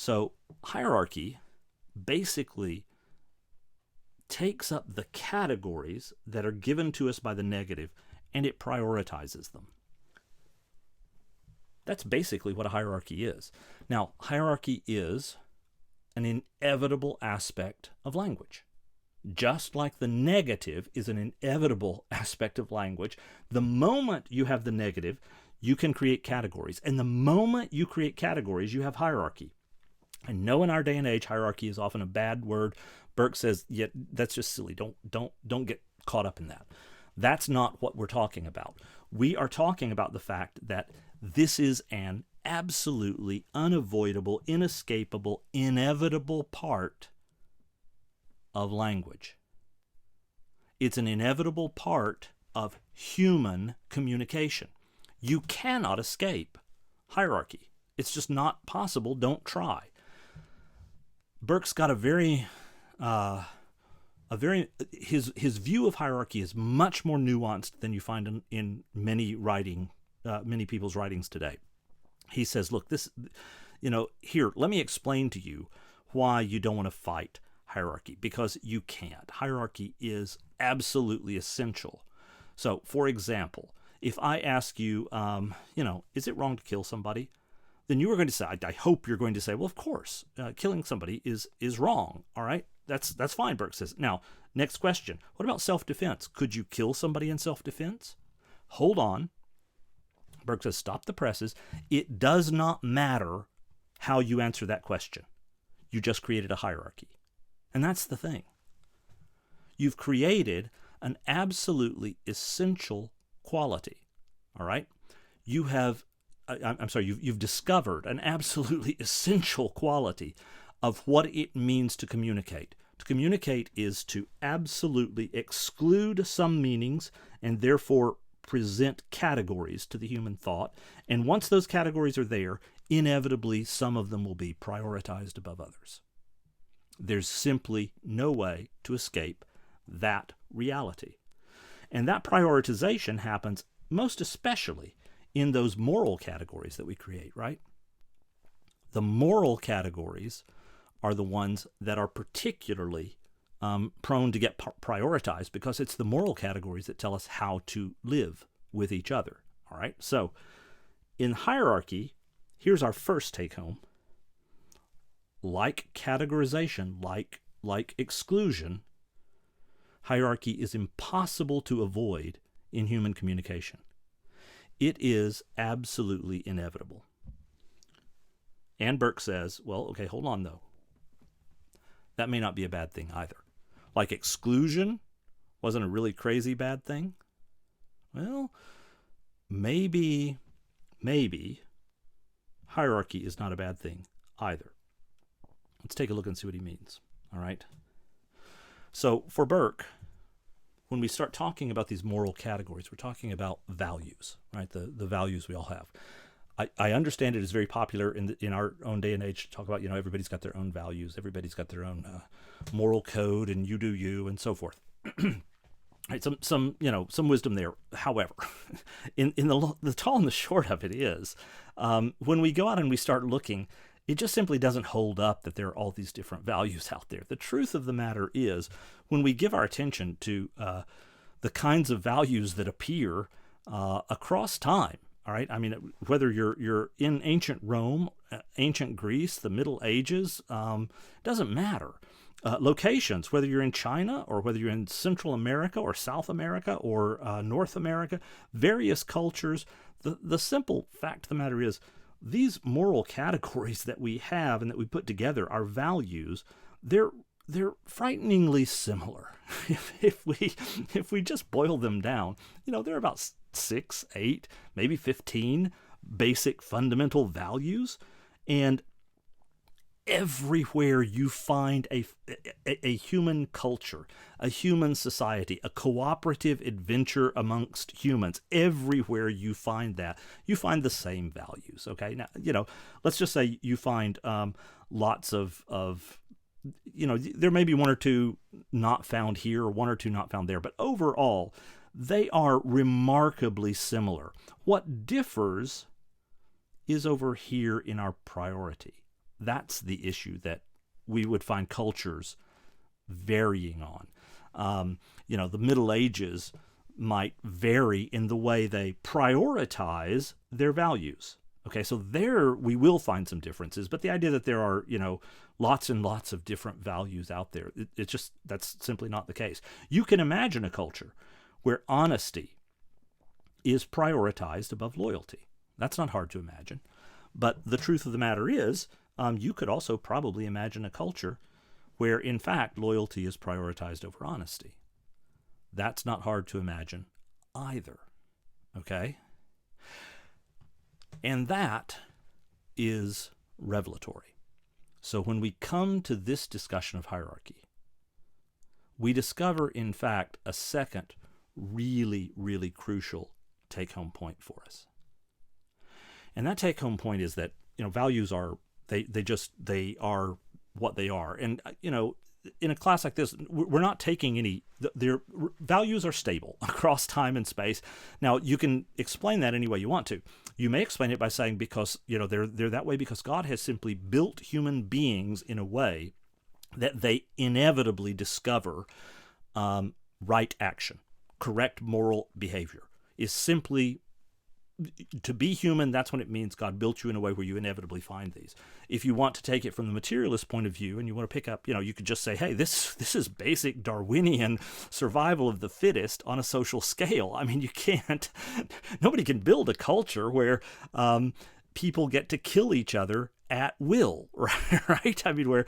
So hierarchy basically takes up the categories that are given to us by the negative and it prioritizes them. That's basically what a hierarchy is. Now, hierarchy is an inevitable aspect of language. Just like the negative is an inevitable aspect of language, the moment you have the negative, you can create categories. And the moment you create categories, you have hierarchy. I know in our day and age, hierarchy is often a bad word. Burke says, yeah, that's just silly. Don't get caught up in that. That's not what we're talking about. We are talking about the fact that this is an absolutely unavoidable, inescapable, inevitable part of language. It's an inevitable part of human communication. You cannot escape hierarchy. It's just not possible. Don't try. Burke's got his view of hierarchy is much more nuanced than you find in many people's writings today. He says, look, here, let me explain to you why you don't want to fight hierarchy, because you can't. Hierarchy is absolutely essential. So, for example, if I ask you, is it wrong to kill somebody? Then you are going to say, I hope you're going to say, well, of course, killing somebody is wrong. All right, that's fine, Burke says. Now, next question. What about self-defense? Could you kill somebody in self-defense? Hold on. Burke says, stop the presses. It does not matter how you answer that question. You just created a hierarchy. And that's the thing. You've created an absolutely essential quality. All right? You've discovered an absolutely essential quality of what it means to communicate. To communicate is to absolutely exclude some meanings and therefore present categories to the human thought. And once those categories are there, inevitably some of them will be prioritized above others. There's simply no way to escape that reality. And that prioritization happens most especially in those moral categories that we create, right? The moral categories are the ones that are particularly prone to get prioritized, because it's the moral categories that tell us how to live with each other, all right? So in hierarchy, here's our first take home. Like categorization, like exclusion, hierarchy is impossible to avoid in human communication. It is absolutely inevitable. And Burke says, well, okay, hold on though. That may not be a bad thing either. Like exclusion wasn't a really crazy bad thing. Well, maybe hierarchy is not a bad thing either. Let's take a look and see what he means. All right. So for Burke, when we start talking about these moral categories, we're talking about values, right? The values we all have. I understand it is very popular in our own day and age to talk about, everybody's got their own values, everybody's got their own moral code, and you do you, and so forth. Right, some wisdom there. However, in the tall and the short of it is, when we go out and we start looking, it just simply doesn't hold up that there are all these different values out there. The truth of the matter is, when we give our attention to the kinds of values that appear across time, all right, I mean, whether you're in ancient Rome, ancient Greece, the Middle Ages, doesn't matter. Locations, whether you're in China or whether you're in Central America or South America or North America, various cultures, the simple fact of the matter is, these moral categories that we have and that we put together, our values, they're frighteningly similar. If we just boil them down, they're about 6, 8, maybe 15 basic fundamental values, and everywhere you find a human culture, a human society, a cooperative adventure amongst humans, everywhere you find that, you find the same values, okay? Now, let's just say you find lots of there may be one or two not found here or one or two not found there, but overall, they are remarkably similar. What differs is over here in our priority. That's the issue that we would find cultures varying on. The Middle Ages might vary in the way they prioritize their values. Okay, so there we will find some differences, but the idea that there are, lots and lots of different values out there, that's simply not the case. You can imagine a culture where honesty is prioritized above loyalty. That's not hard to imagine. But the truth of the matter is, you could also probably imagine a culture where, in fact, loyalty is prioritized over honesty. That's not hard to imagine either. Okay? And that is revelatory. So when we come to this discussion of hierarchy, we discover, in fact, a second really, really crucial take-home point for us. And that take-home point is that, values are, they are what they are. And, in a class like this, we're not taking any, their values are stable across time and space. Now, you can explain that any way you want to. You may explain it by saying because, they're that way because God has simply built human beings in a way that they inevitably discover right action, correct moral behavior is simply, to be human, that's when it means God built you in a way where you inevitably find these. If you want to take it from the materialist point of view and you want to pick up, you could just say, hey, this is basic Darwinian survival of the fittest on a social scale. I mean, nobody can build a culture where people get to kill each other at will, right? I mean, where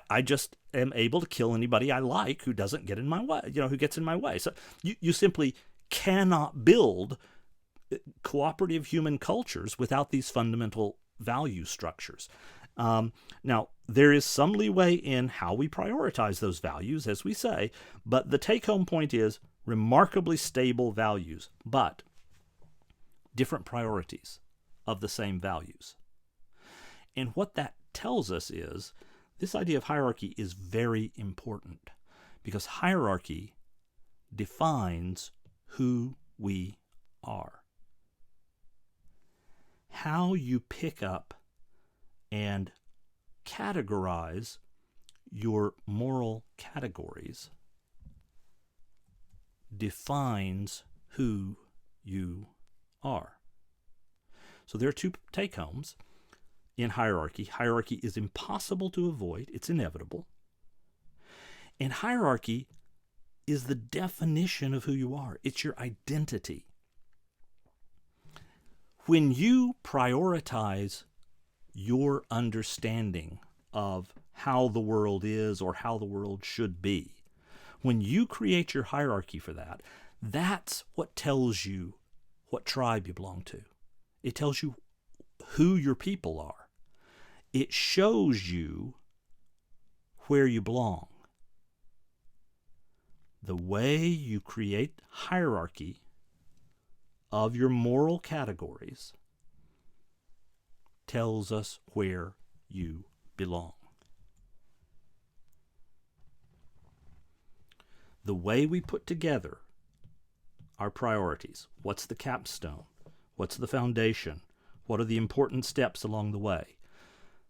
I just am able to kill anybody I like who doesn't get in my way, who gets in my way. So you simply cannot build cooperative human cultures without these fundamental value structures. Now, there is some leeway in how we prioritize those values, as we say, but the take-home point is remarkably stable values, but different priorities of the same values. And what that tells us is this idea of hierarchy is very important because hierarchy defines who we are. How you pick up and categorize your moral categories defines who you are. So there are two take-homes in hierarchy. Hierarchy is impossible to avoid. It's inevitable. And hierarchy is the definition of who you are. It's your identity. When you prioritize your understanding of how the world is or how the world should be, when you create your hierarchy for that, that's what tells you what tribe you belong to. It tells you who your people are. It shows you where you belong. The way you create hierarchy of your moral categories tells us where you belong. The way we put together our priorities, what's the capstone, what's the foundation, what are the important steps along the way,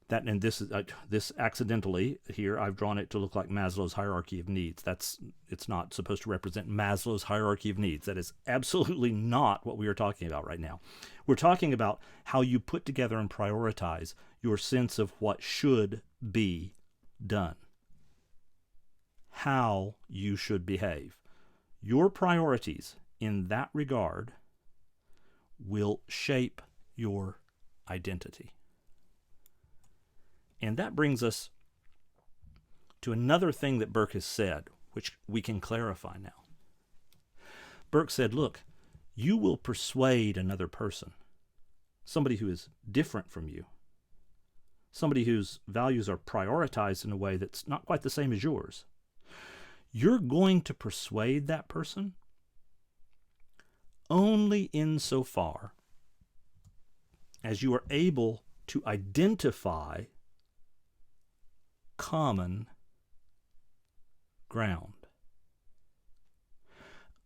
that, and this accidentally here I've drawn it to look like Maslow's hierarchy of needs. It's not supposed to represent Maslow's hierarchy of needs. That is absolutely not what we are talking about right now. We're talking about how you put together and prioritize your sense of what should be done, how you should behave. Your priorities in that regard will shape your identity. And that brings us to another thing that Burke has said, which we can clarify now. Burke said, look, you will persuade another person, somebody who is different from you, somebody whose values are prioritized in a way that's not quite the same as yours. You're going to persuade that person only insofar as you are able to identify common ground.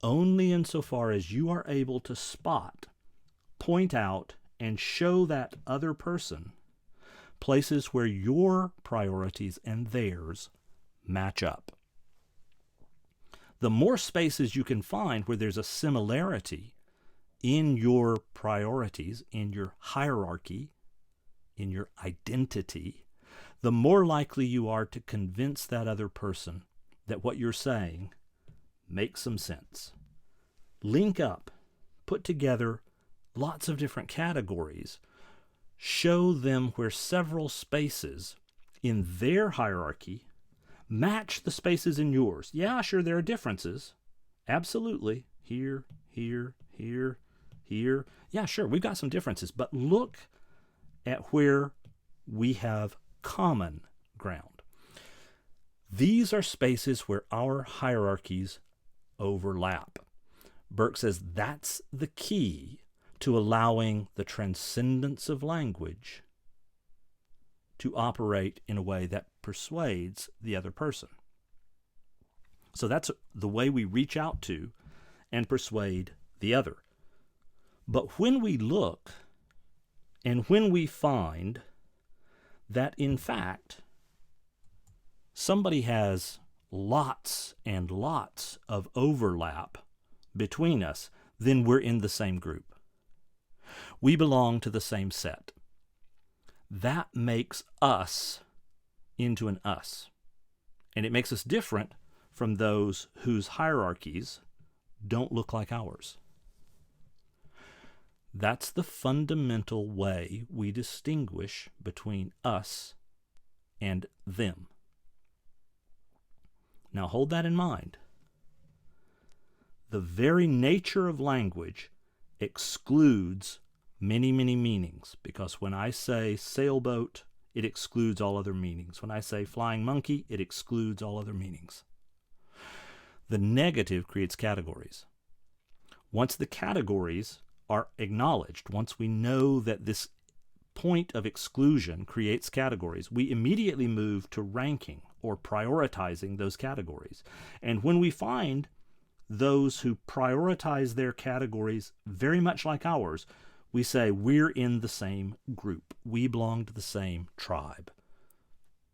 Only insofar as you are able to spot, point out, and show that other person places where your priorities and theirs match up. The more spaces you can find where there's a similarity in your priorities, in your hierarchy, in your identity, the more likely you are to convince that other person that what you're saying makes some sense. Link up, put together lots of different categories, show them where several spaces in their hierarchy match the spaces in yours. Yeah, sure, there are differences. Absolutely. Here, here, here, here. Yeah, sure, we've got some differences, but look at where we have common ground. These are spaces where our hierarchies overlap. Burke says that's the key to allowing the transcendence of language to operate in a way that persuades the other person. So that's the way we reach out to and persuade the other. But when we look and when we find that, in fact, somebody has lots and lots of overlap between us, then we're in the same group. We belong to the same set. That makes us into an us. And it makes us different from those whose hierarchies don't look like ours. That's the fundamental way we distinguish between us and them. Now hold that in mind. The very nature of language excludes many, many meanings, because when I say sailboat, it excludes all other meanings. When I say flying monkey, it excludes all other meanings. The negative creates categories. Once the categories are acknowledged, once we know that this point of exclusion creates categories, we immediately move to ranking or prioritizing those categories. And when we find those who prioritize their categories very much like ours, we say we're in the same group. We belong to the same tribe.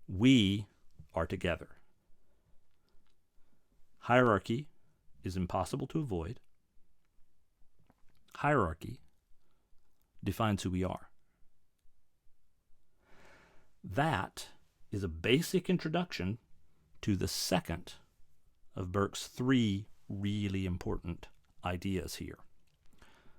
We are together. Hierarchy is impossible to avoid. Hierarchy defines who we are. That is a basic introduction to the second of Burke's three really important ideas here.